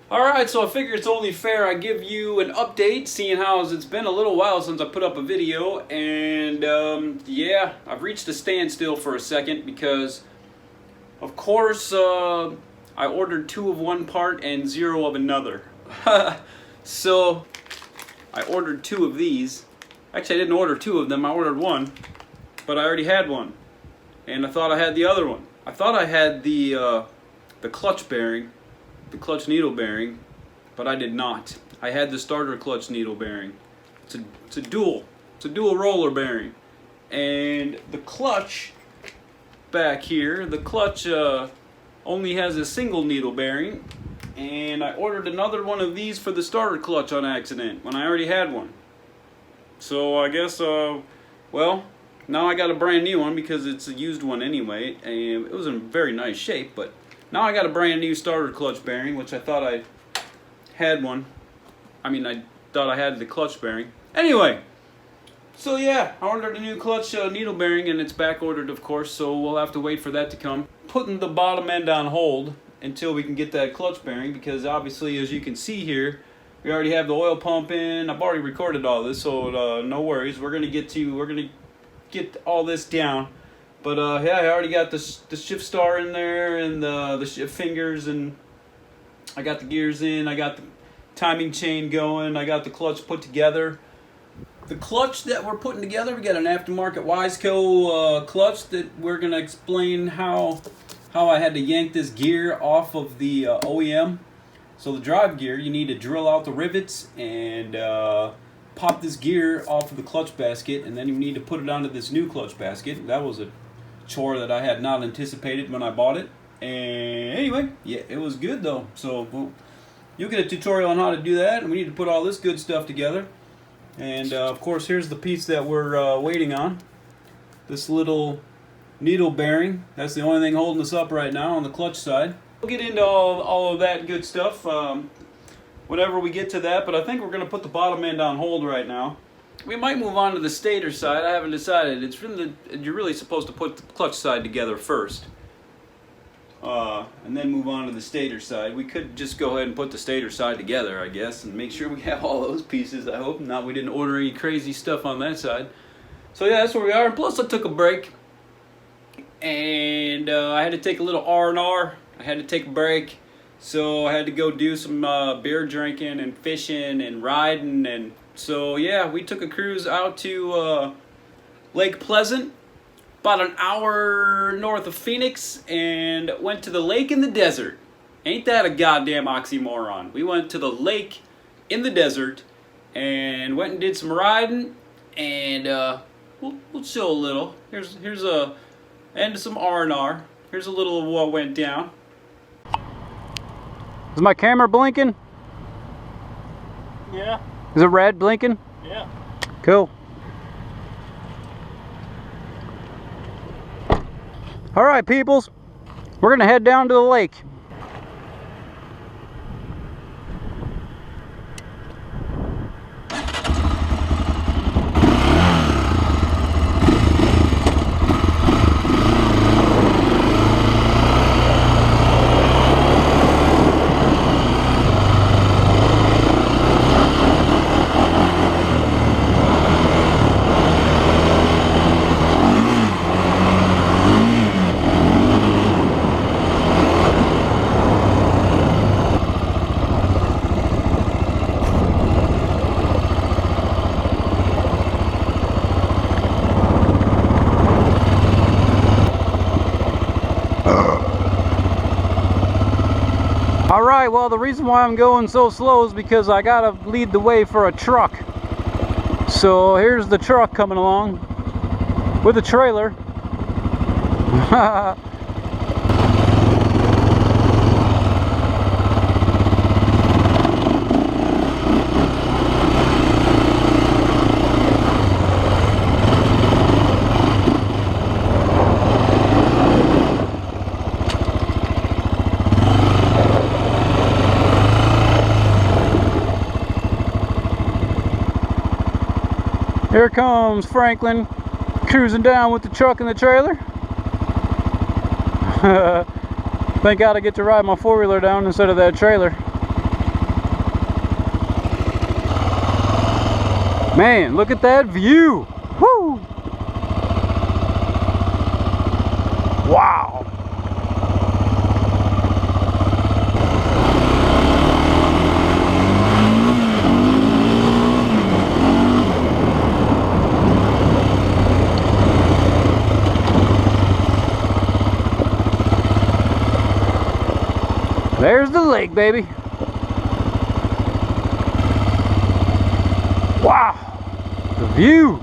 Alright, so I figure it's only fair I give you an update, seeing how it's been a little while since I put up a video, and yeah, I've reached a standstill for a second because, of course, I ordered 2 of one part and 0 of another. So, I ordered 2 of these. Actually, I didn't order 2 of them, I ordered 1, but I already had one, and I thought I had the other one. I thought I had the clutch bearing, the clutch needle bearing, but I did not. I had the starter clutch needle bearing. It's a dual roller bearing, and the clutch back here, the clutch only has a single needle bearing, and I ordered another one of these for the starter clutch on accident when I already had one. So I guess well, now I got a brand new one because it's a used one anyway, and it was in very nice shape, but now I got a brand new starter clutch bearing, which I thought I had one. I mean, I thought I had the clutch bearing. Anyway, so yeah, I ordered a new clutch needle bearing, and it's back ordered, of course, so we'll have to wait for that to come. Putting the bottom end on hold until we can get that clutch bearing, because obviously, as you can see here, we already have the oil pump in. I've already recorded all this, so no worries. We're gonna get all this down. But yeah, I already got the shift star in there, and the shift fingers, and I got the gears in, I got the timing chain going, I got the clutch put together. The clutch that we're putting together, we got an aftermarket Wiseco clutch that we're going to explain how I had to yank this gear off of the OEM. So the drive gear, you need to drill out the rivets and pop this gear off of the clutch basket, and then you need to put it onto this new clutch basket. That was a chore that I had not anticipated when I bought it, and anyway, yeah, it was good though. So you'll get a tutorial on how to do that, and we need to put all this good stuff together. And of course, here's the piece that we're waiting on, this little needle bearing. That's the only thing holding us up right now on the clutch side. We'll get into all of that good stuff whenever we get to that, but I think we're going to put the bottom end on hold right now. We might move on to the stator side. I haven't decided. You're really supposed to put the clutch side together first, and then move on to the stator side. We could just go ahead and put the stator side together, I guess, and make sure we have all those pieces. I hope not. We didn't order any crazy stuff on that side. So yeah, that's where we are. And plus, I took a break, and I had to take a little R&R. I had to take a break, so I had to go do some beer drinking and fishing and riding. And so yeah, we took a cruise out to Lake Pleasant, about an hour north of Phoenix, and went to the lake in the desert. Ain't that a goddamn oxymoron? We went to the lake in the desert and went and did some riding, and we'll show a little. Here's a and some R&R. Here's a little of what went down. Is my camera blinking? Yeah. Is it red blinking? Yeah. Cool. All right, peoples, we're gonna head down to the lake. Alright, well, the reason why I'm going so slow is because I gotta lead the way for a truck. So here's the truck coming along with a trailer. Here comes Franklin cruising down with the truck and the trailer. Thank God I get to ride my four-wheeler down instead of that trailer. Man, look at that view. Woo! Wow. There's the lake, baby. Wow, the view.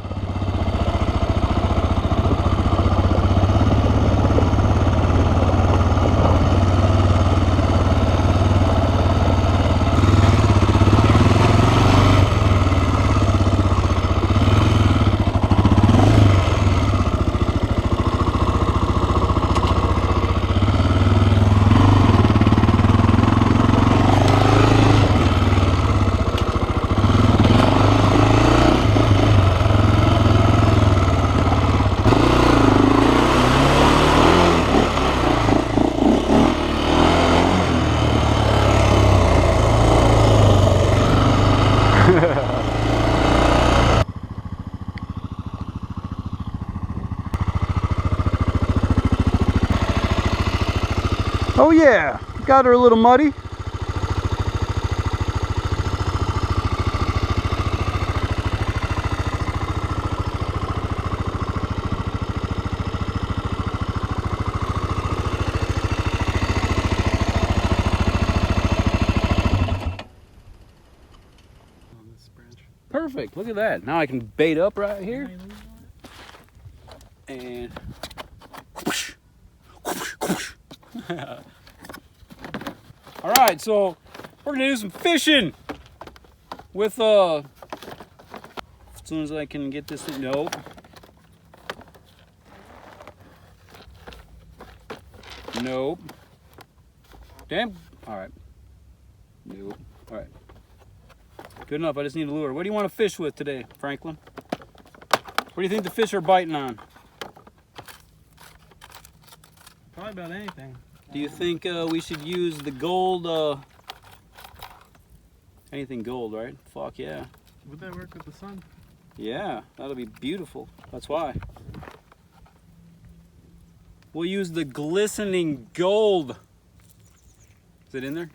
Oh yeah, got her a little muddy. Perfect, look at that. Now I can bait up right here. And whoosh, whoosh, whoosh. All right, so we're gonna do some fishing with as soon as I can get this thing. Nope. Nope. Damn. All right. Nope. All right. Good enough. I just need a lure. What do you want to fish with today, Franklin? What do you think the fish are biting on? Probably about anything. Do you think we should use the gold? Anything gold, right? Fuck yeah. Would that work with the sun? Yeah, that'll be beautiful. That's why. We'll use the glistening gold. Is it in there?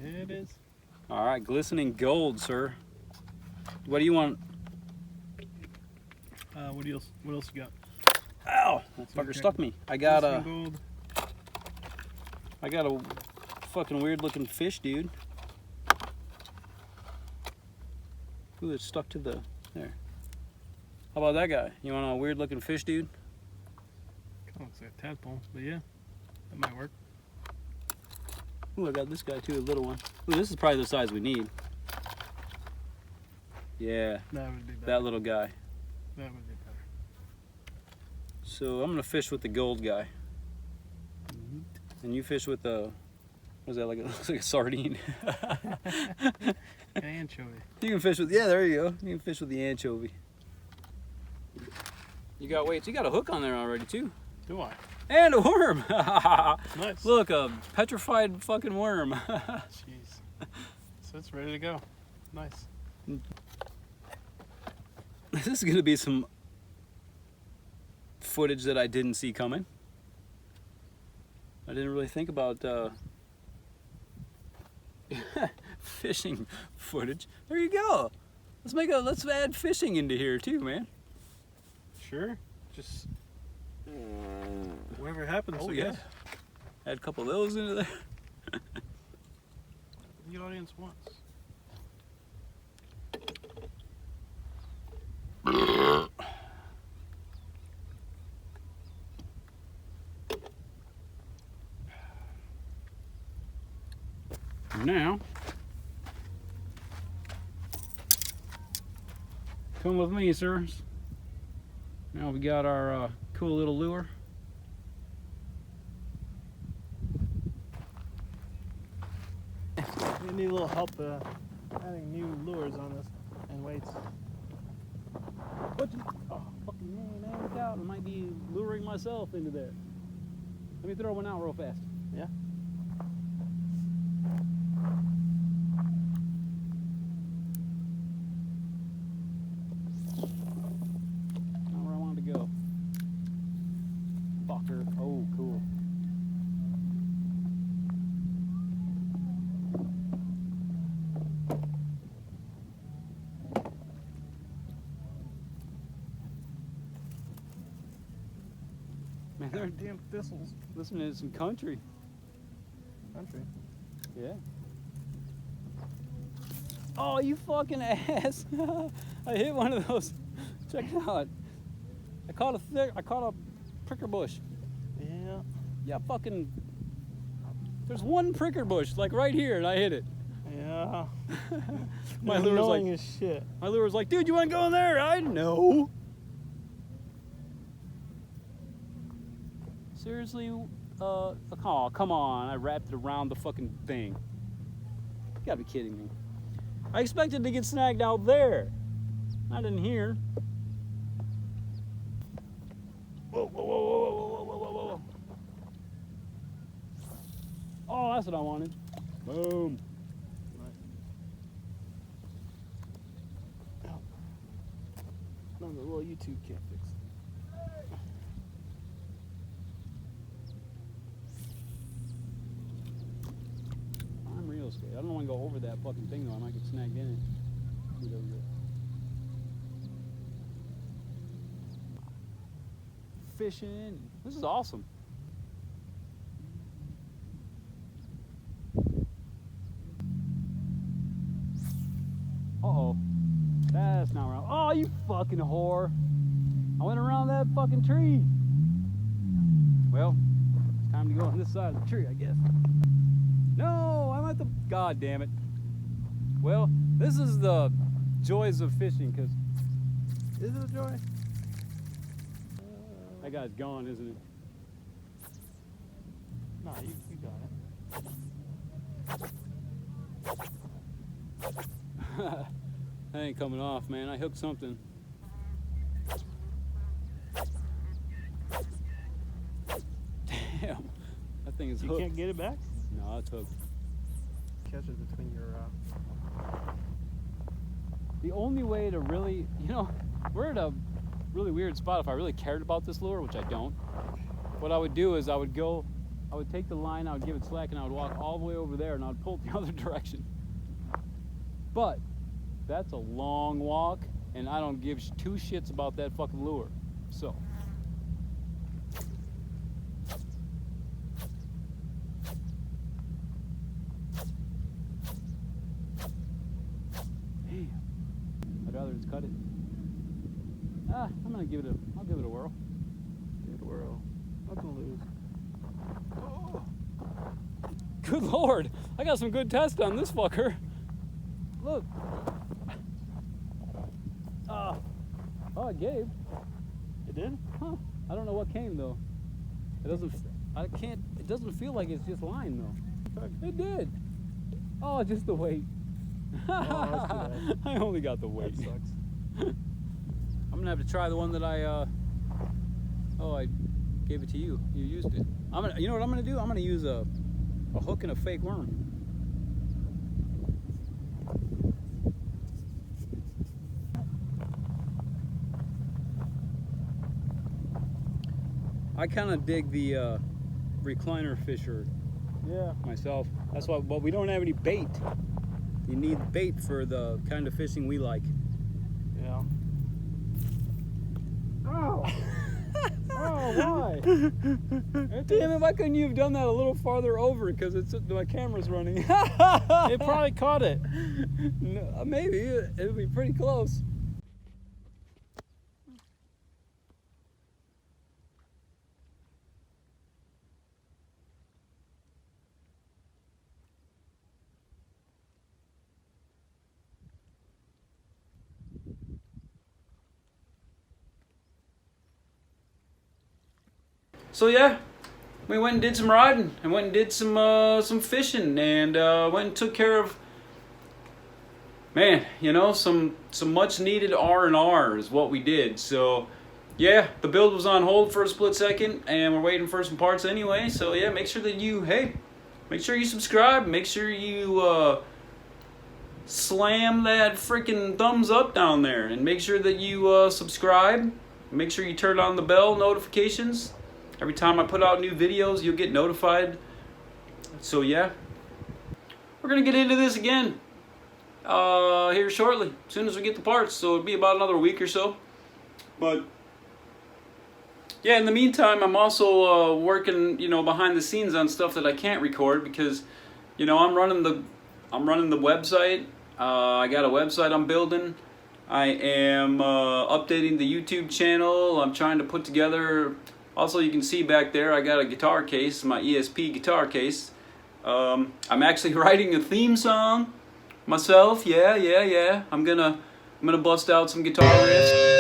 It is. All right, glistening gold, sir. What do you want? What else you got? Ow! That fucker stuck me. I got a fucking weird looking fish, dude. Ooh, it's stuck to the there. How about that guy? You want a weird looking fish, dude? Kind of looks like a tadpole, but yeah, that might work. Ooh, I got this guy too, a little one. Ooh, this is probably the size we need. Yeah, That would be better. that little guy. That would be better. So I'm gonna fish with the gold guy. And you fish with the, what is that, like it looks like a sardine. Anchovy. You can fish with, yeah, there you go. You can fish with the anchovy. You got weights, you got a hook on there already too. Do I? And a worm. Nice. Look, a petrified fucking worm. Jeez. So it's ready to go. Nice. This is gonna be some footage that I didn't see coming. I didn't really think about fishing footage. There you go. Let's add fishing into here too, man. Sure. Just whatever happens. Oh I yeah. guess. Add a couple of those into there. The audience wants. Now, come with me, sirs. Now we got our cool little lure. We need a little help adding new lures on this and weights. Oh, fucking man, look out. I might be luring myself into there. Let me throw one out real fast. Yeah. there. Damn thistles. Listening to some country. Country. Yeah. Oh, you fucking ass! I hit one of those. Check it out. I caught a pricker bush. Yeah. Yeah, fucking. There's one pricker bush, like right here, and I hit it. Yeah. My lure's like, as shit. My lure's like, dude, you want to go in there? I know. Seriously? Oh, come on. I wrapped it around the fucking thing. You gotta be kidding me. I expected to get snagged out there. Not in here. Whoa, whoa, whoa, whoa, whoa, whoa, whoa, whoa. Oh, that's what I wanted. Boom. Another little YouTube can't fix. I'm real scared. I don't want to go over that fucking thing though. I might get snagged in it. There we go. Fishing. This is awesome. Uh-oh. That's not around. Oh, you fucking whore. I went around that fucking tree. Well, it's time to go on this side of the tree, I guess. No, I'm at the... God damn it. Well, this is the joys of fishing, because... Is it a joy? That guy's gone, isn't it? Nah, you got it. That ain't coming off, man. I hooked something. Damn. That thing is hooked. You can't get it back? No, it's hooked. Catch it between your... The only way to really, you know, we're at a really weird spot. If I really cared about this lure, which I don't, what I would do is I would take the line, I would give it slack, and I would walk all the way over there, and I would pull it the other direction. But that's a long walk, and I don't give two shits about that fucking lure. So. Damn. I'd rather just cut it. I'll give it a whirl. Give it a whirl. Nothing to lose. Oh. Good Lord, I got some good tests on this fucker. Look. Oh, it gave. It did? Huh. I don't know what came though. It doesn't feel like it's just line though. It did. Oh, just the weight. Oh, that's good. I only got the weight. That sucks. I'm gonna have to try the one that I gave it to you. You used it. You know what I'm gonna do? I'm gonna use a hook and a fake worm. I kind of dig the recliner fisher myself. That's why, but we don't have any bait. You need bait for the kind of fishing we like. Yeah. Oh! Oh, why? Damn it, why couldn't you have done that a little farther over? Because my camera's running. It probably caught it. No, maybe. It'll be pretty close. So yeah, we went and did some riding, and went and did some fishing, and went and took care of, man, you know, some much needed R&R is what we did. So yeah, the build was on hold for a split second, and we're waiting for some parts anyway. So yeah, make sure that make sure you subscribe, make sure you slam that freaking thumbs up down there, and make sure that you subscribe. Make sure you turn on the bell notifications. Every time I put out new videos, you'll get notified. So yeah, we're gonna get into this again here shortly, as soon as we get the parts. So it'll be about another week or so. But Yeah, in the meantime, I'm also working, behind the scenes on stuff that I can't record because, I'm running the website. I got a website I'm building. I am updating the YouTube channel. I'm trying to put together. Also, you can see back there, I got a guitar case, my ESP guitar case. I'm actually writing a theme song myself. Yeah. I'm gonna bust out some guitar riffs.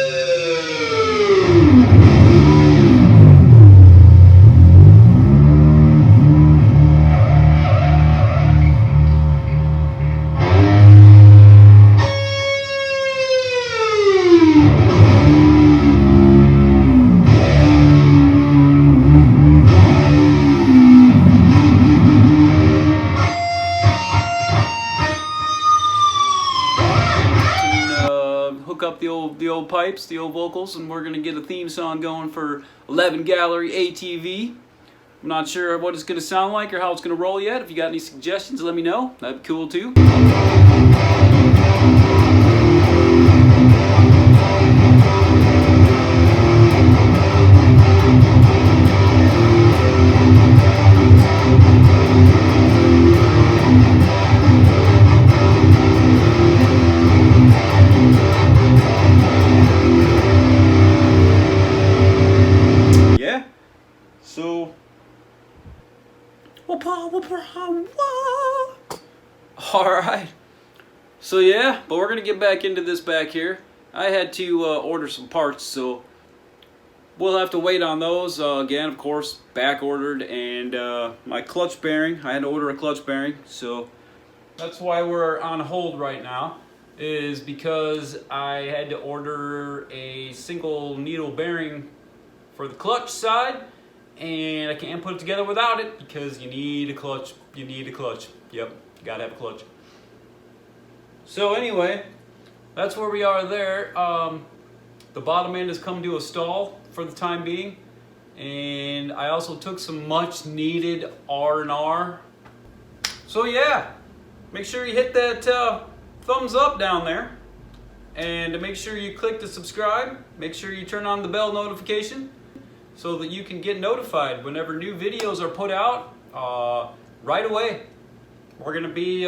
Hook up the old pipes, the old vocals, and we're gonna get a theme song going for 11 Gallery ATV. I'm not sure what it's gonna sound like or how it's gonna roll yet. If you got any suggestions, let me know. That'd be cool too. So, alright. So yeah, but we're going to get back into this back here. I had to order some parts, so we'll have to wait on those. Again, of course, back ordered, and my clutch bearing, I had to order a clutch bearing, so that's why we're on hold right now, is because I had to order a single needle bearing for the clutch side. And I can't put it together without it because you need a clutch. You need a clutch. Yep, you gotta have a clutch. So anyway, that's where we are there. The bottom end has come to a stall for the time being. And I also took some much needed R&R. So yeah, make sure you hit that thumbs up down there. And make sure you click to subscribe. Make sure you turn on the bell notification, so that you can get notified whenever new videos are put out right away. We're going to be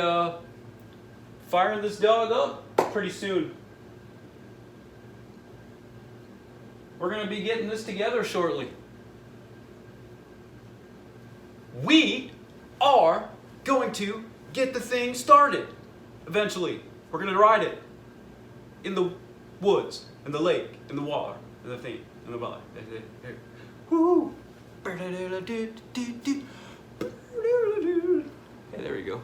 firing this dog up pretty soon. We're going to be getting this together shortly. We are going to get the thing started eventually. We're going to ride it in the woods, in the lake, in the water, in the thing, in the valley. Woo! Hey, there we go.